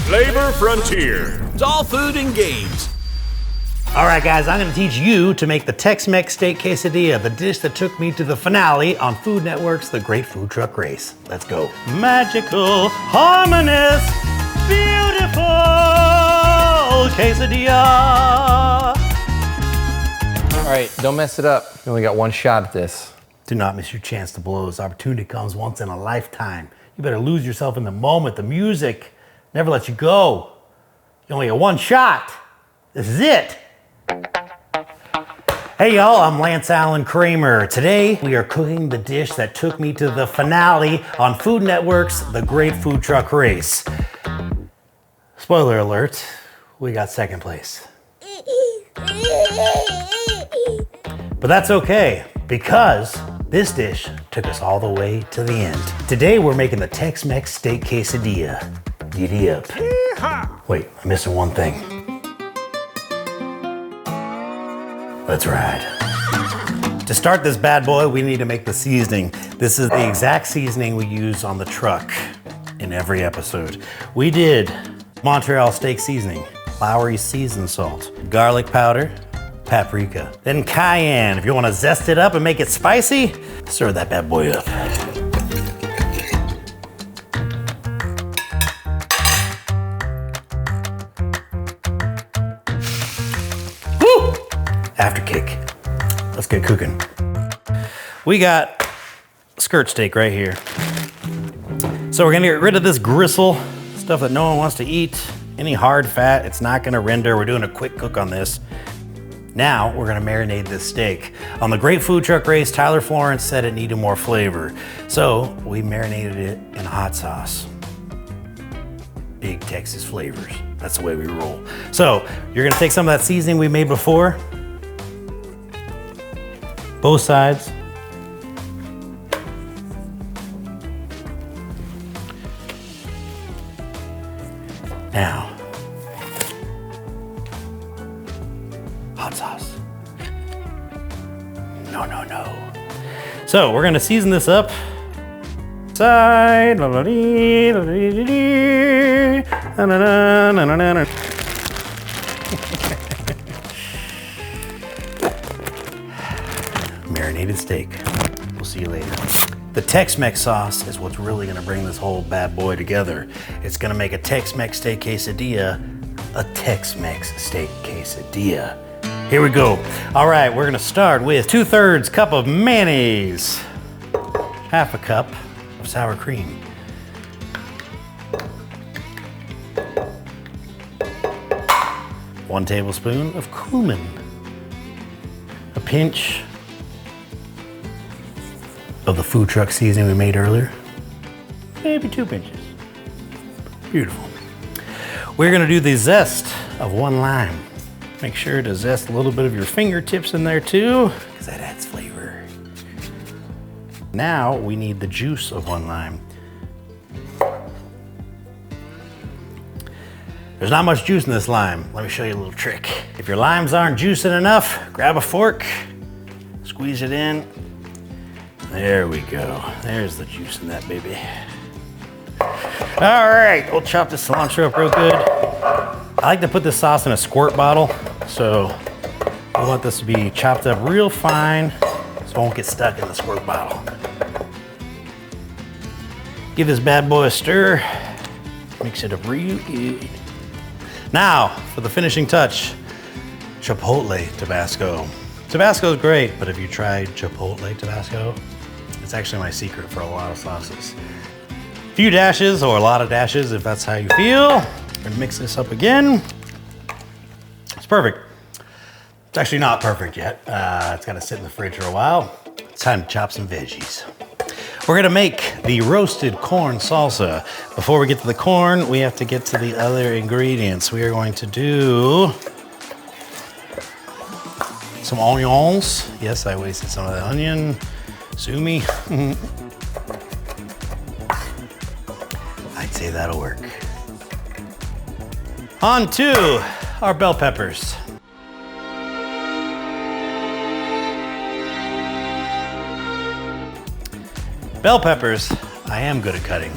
Flavor Frontier. It's all food and games. All right, guys, I'm gonna teach you to make the Tex-Mex Steak Quesadilla, the dish that took me to the finale on Food Network's The Great Food Truck Race. Let's go. Magical, harmonious, beautiful quesadilla. All right, don't mess it up. You only got one shot at this. Do not miss your chance to blow. This opportunity comes once in a lifetime. You better lose yourself in the moment. The music never lets you go. You only get one shot. This is it. Hey y'all, I'm Lance Allen Kramer. Today we are cooking the dish that took me to the finale on Food Network's The Great Food Truck Race. Spoiler alert, we got second place. But that's okay, because this dish took us all the way to the end. Today we're making the Tex-Mex Steak Quesadilla. Giddy up. Wait, I'm missing one thing. Let's ride. To start this bad boy, we need to make the seasoning. This is the exact seasoning we use on the truck in every episode. We did Montreal steak seasoning, Lowry seasoned salt, garlic powder, paprika, then cayenne. If you want to zest it up and make it spicy, stir that bad boy up. After kick. Let's get cooking. We got skirt steak right here. So we're gonna get rid of this gristle, stuff that no one wants to eat. Any hard fat, it's not gonna render. We're doing a quick cook on this. Now we're gonna marinate this steak. On the Great Food Truck Race, Tyler Florence said it needed more flavor. So we marinated it in hot sauce. Big Texas flavors. That's the way we roll. So you're gonna take some of that seasoning we made before, both sides. Now, hot sauce. No, no, no. So we're gonna season this up. Side. Marinated steak. We'll see you later. The Tex-Mex sauce is what's really gonna bring this whole bad boy together. It's gonna make a Tex-Mex Steak Quesadilla a Tex-Mex Steak Quesadilla. Here we go. All right, we're gonna start with 2/3 cup of mayonnaise, 1/2 cup of sour cream, 1 tablespoon of cumin, a pinch of the food truck seasoning we made earlier, maybe 2 pinches. Beautiful. We're gonna do the zest of 1 lime. Make sure to zest a little bit of your fingertips in there too, because that adds flavor. Now we need the juice of 1 lime. There's not much juice in this lime. Let me show you a little trick. If your limes aren't juicing enough, grab a fork, squeeze it in. There we go. There's the juice in that baby. All right, we'll chop this cilantro up real good. I like to put this sauce in a squirt bottle, so I want this to be chopped up real fine so it won't get stuck in the squirt bottle. Give this bad boy a stir. Mix it up real good. Now, for the finishing touch, Chipotle Tabasco. Tabasco is great, but have you tried Chipotle Tabasco? It's actually my secret for a lot of sauces. A few dashes or a lot of dashes if that's how you feel. And mix this up again. It's perfect. It's actually not perfect yet. It's gotta sit in the fridge for a while. It's time to chop some veggies. We're gonna make the roasted corn salsa. Before we get to the corn, we have to get to the other ingredients. We are going to do some onions. Yes, I wasted some of that onion. Sue me. I'd say that'll work. On to our bell peppers. Bell peppers, I am good at cutting.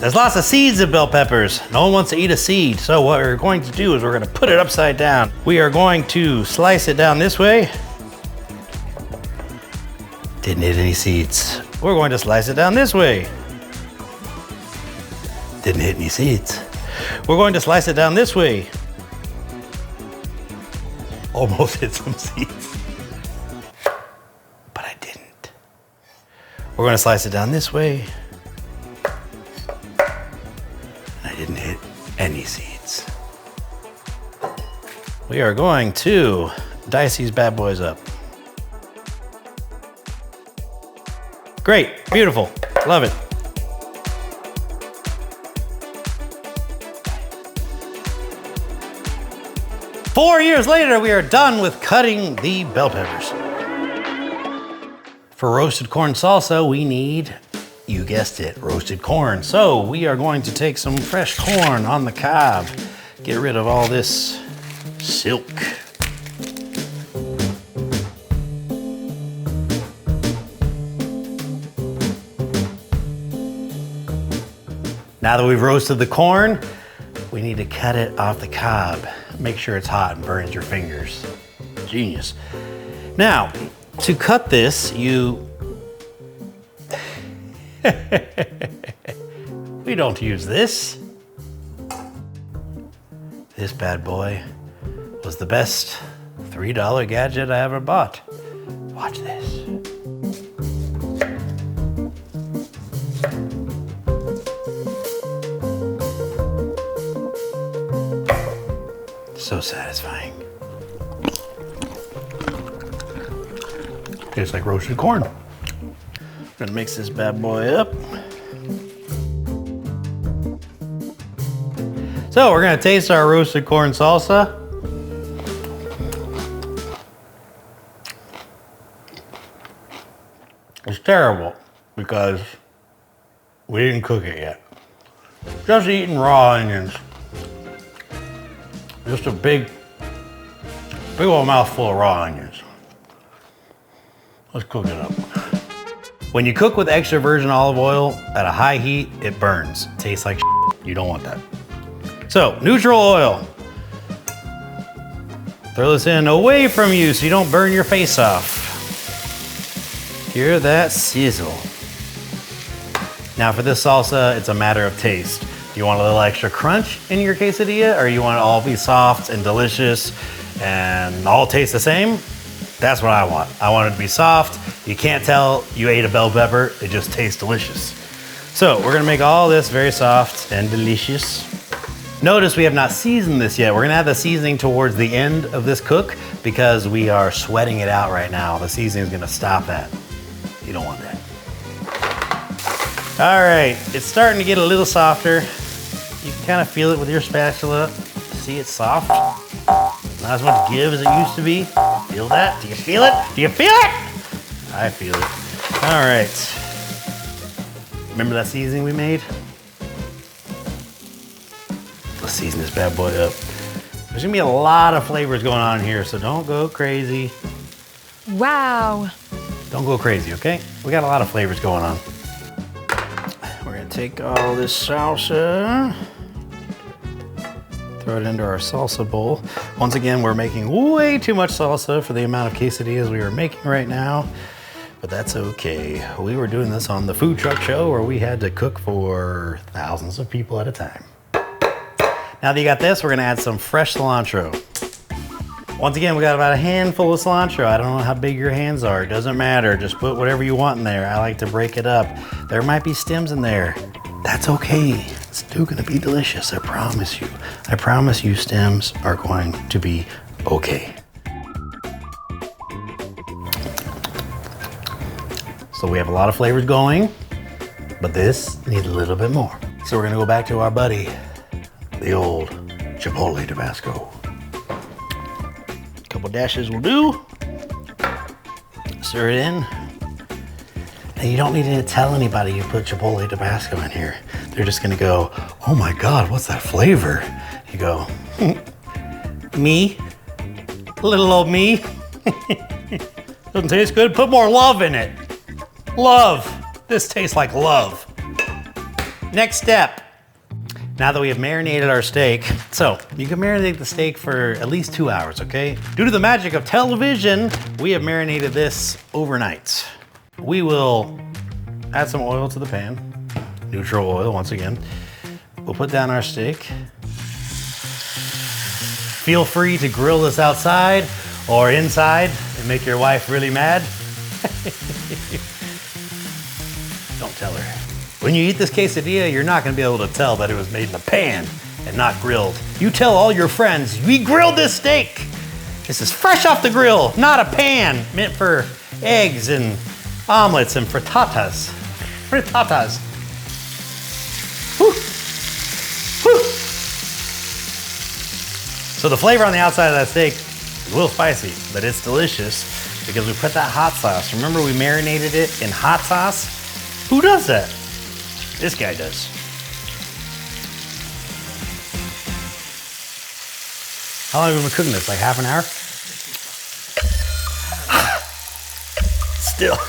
There's lots of seeds in bell peppers. No one wants to eat a seed. So what we're going to do is we're gonna put it upside down. We are going to slice it down this way. Didn't hit any seeds. We're going to slice it down this way. Didn't hit any seeds. We're going to slice it down this way. Almost hit some seeds. But I didn't. We're going to slice it down this way. And I didn't hit any seeds. We are going to dice these bad boys up. Great, beautiful, love it. Four years later, we are done with cutting the bell peppers. For roasted corn salsa, we need, you guessed it, roasted corn. So we are going to take some fresh corn on the cob, get rid of all this silk. Now that we've roasted the corn, we need to cut it off the cob. Make sure it's hot and burns your fingers. Genius. Now, to cut this, we don't use this. This bad boy was the best $3 gadget I ever bought. Watch this. So satisfying. Tastes like roasted corn. I'm gonna mix this bad boy up. So we're gonna taste our roasted corn salsa. It's terrible because we didn't cook it yet. Just eating raw onions. Just a big old mouthful of raw onions. Let's cook it up. When you cook with extra virgin olive oil at a high heat, it burns. It tastes like shit. You don't want that. So, neutral oil. Throw this in away from you so you don't burn your face off. Hear that sizzle. Now for this salsa, it's a matter of taste. Do you want a little extra crunch in your quesadilla, or you want it all be soft and delicious and all taste the same? That's what I want. I want it to be soft. You can't tell you ate a bell pepper. It just tastes delicious. So we're gonna make all this very soft and delicious. Notice we have not seasoned this yet. We're gonna add the seasoning towards the end of this cook because we are sweating it out right now. The seasoning is gonna stop that. You don't want that. All right, it's starting to get a little softer. You can kind of feel it with your spatula. See, it's soft. Not as much give as it used to be. Feel that? Do you feel it? Do you feel it? I feel it. All right. Remember that seasoning we made? Let's season this bad boy up. There's gonna be a lot of flavors going on here, so don't go crazy. Wow. Don't go crazy, okay? We got a lot of flavors going on. We're gonna take all this salsa, throw it into our salsa bowl. Once again, we're making way too much salsa for the amount of quesadillas we are making right now, but that's okay. We were doing this on the food truck show where we had to cook for thousands of people at a time. Now that you got this, we're gonna add some fresh cilantro. Once again, we got about a handful of cilantro. I don't know how big your hands are. It doesn't matter. Just put whatever you want in there. I like to break it up. There might be stems in there. That's okay. It's still gonna be delicious, I promise you. I promise you stems are going to be okay. So we have a lot of flavors going, but this needs a little bit more. So we're gonna go back to our buddy, the old Chipotle Tabasco. A couple dashes will do. Stir it in. And you don't need to tell anybody you put Chipotle Tabasco in here. They're just gonna go, oh my God, what's that flavor? You go, me, little old me. Doesn't taste good, put more love in it. Love, this tastes like love. Next step, Now that we have marinated our steak, so you can marinate the steak for at least 2 hours, okay? Due to the magic of television, we have marinated this overnight. We will add some oil to the pan, neutral oil once again. We'll put down our steak. Feel free to grill this outside or inside and make your wife really mad. Don't tell her. When you eat this quesadilla, you're not gonna be able to tell that it was made in a pan and not grilled. You tell all your friends, we grilled this steak. This is fresh off the grill, not a pan meant for eggs and omelets and frittatas. Frittatas. Whew. Whew. So the flavor on the outside of that steak is a little spicy, but it's delicious because we put that hot sauce. Remember we marinated it in hot sauce? Who does that? This guy does. How long have we been cooking this? Like half an hour? Still.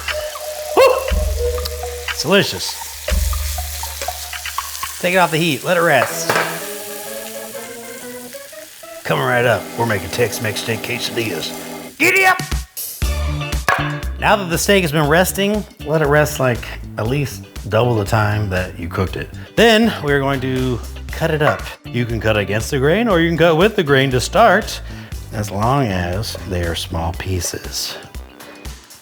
Woo! It's delicious. Take it off the heat, let it rest. Coming right up, we're making Tex-Mex Steak Quesadillas. Giddy up! Now that the steak has been resting, let it rest like at least double the time that you cooked it. Then we're going to cut it up. You can cut against the grain or you can cut with the grain to start, as long as they are small pieces.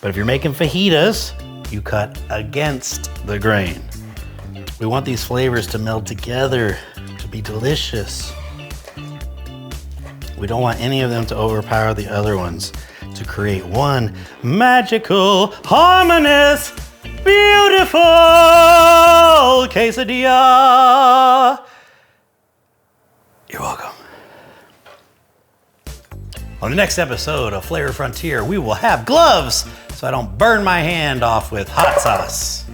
But if you're making fajitas, you cut against the grain. We want these flavors to meld together, to be delicious. We don't want any of them to overpower the other ones, to create one magical, harmonious, beautiful quesadilla. You're welcome. On the next episode of Flavor Frontier, we will have gloves so I don't burn my hand off with hot sauce.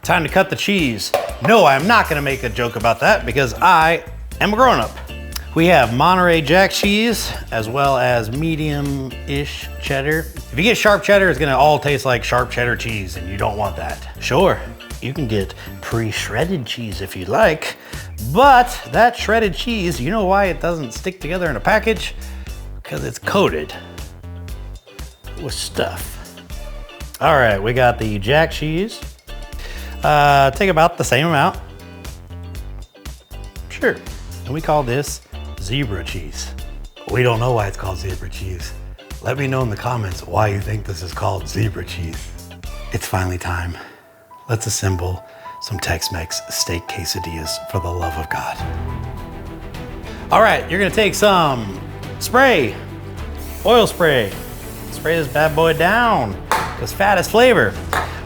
Time to cut the cheese. No, I'm not gonna make a joke about that because I am a grown-up. We have Monterey Jack cheese as well as medium-ish cheddar. If you get sharp cheddar, it's gonna all taste like sharp cheddar cheese and you don't want that. Sure, you can get pre-shredded cheese if you'd like, but that shredded cheese, you know why it doesn't stick together in a package? Because it's coated with stuff. All right, we got the Jack cheese. Take about the same amount. Sure, and we call this zebra cheese. We don't know why it's called zebra cheese. Let me know in the comments why you think this is called zebra cheese. It's finally time. Let's assemble some Tex-Mex Steak Quesadillas for the love of God. All right, you're gonna take some spray, oil spray. Spray this bad boy down, because fat is flavor.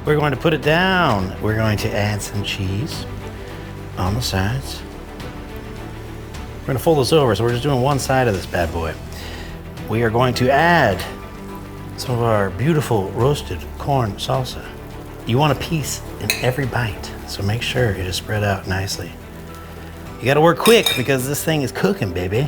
We're going to put it down. We're going to add some cheese on the sides. We're gonna fold this over, so we're just doing one side of this bad boy. We are going to add some of our beautiful roasted corn salsa. You want a piece in every bite, so make sure it is spread out nicely. You gotta work quick because this thing is cooking, baby.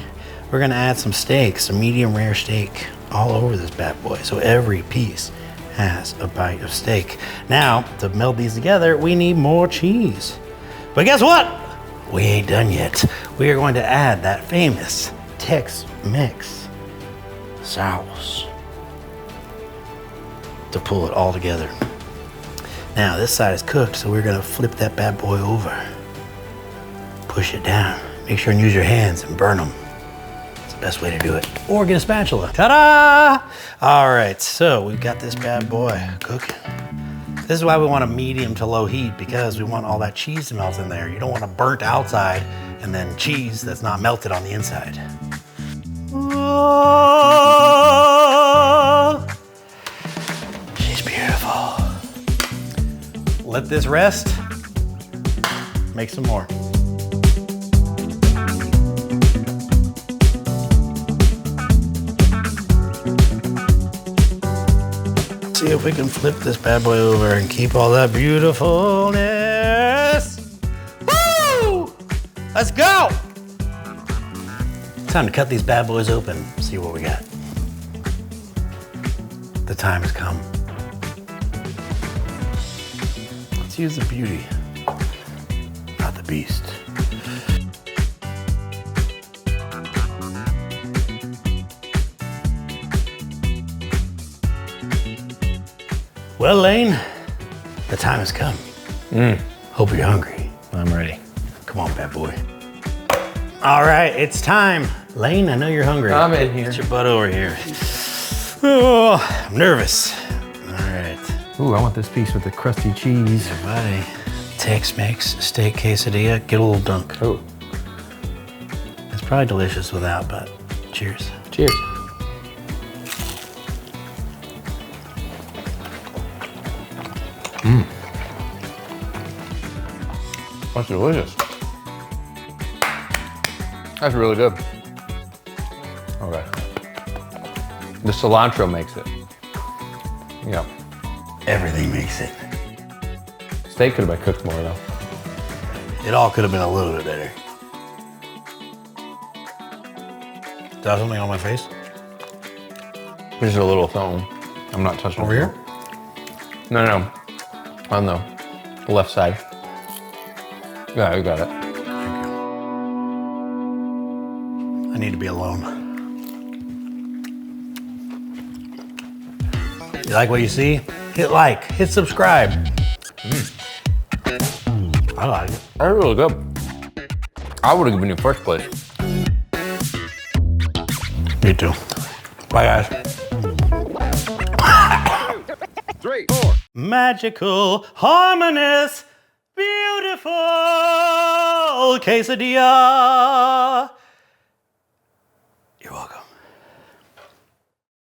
We're gonna add some steak, some medium rare steak, all over this bad boy, so every piece has a bite of steak. Now, to meld these together, we need more cheese. But guess what? We ain't done yet. We are going to add that famous Tex-Mex sauce to pull it all together. Now, this side is cooked, so we're gonna flip that bad boy over. Push it down. Make sure and use your hands and burn them. It's the best way to do it. Or get a spatula. Ta-da! All right, so we've got this bad boy cooking. This is why we want a medium to low heat, because we want all that cheese to melt in there. You don't want a burnt outside and then cheese that's not melted on the inside. Oh, she's beautiful. Let this rest. Make some more. See if we can flip this bad boy over and keep all that beautifulness. Woo! Let's go! Time to cut these bad boys open, see what we got. The time has come. Let's use the beauty, not the beast. Well, Lane, the time has come. Hope you're hungry. I'm ready. Come on, bad boy. All right, it's time. Lane, I know you're hungry. I'm in here. Get your butt over here. Oh, I'm nervous. All right. Ooh, I want this piece with the crusty cheese. Yeah, buddy. Tex-Mex Steak Quesadilla. Get a little dunk. Oh, It's probably delicious without, but cheers. cheers. That's delicious. That's really good. Okay. The cilantro makes it. Yeah. Everything makes it. Steak could have been cooked more though. It all could have been a little bit better. Is that something on my face? Just a little something. I'm not touching Over it. here? No, no. On the left side. Yeah, you got it. I need to be alone. You like what you see? Hit like, hit subscribe. I like it. That's really good. I would have given you first place. Me too. Bye, guys. 3, 4. Magical, harmonious, beautiful quesadilla.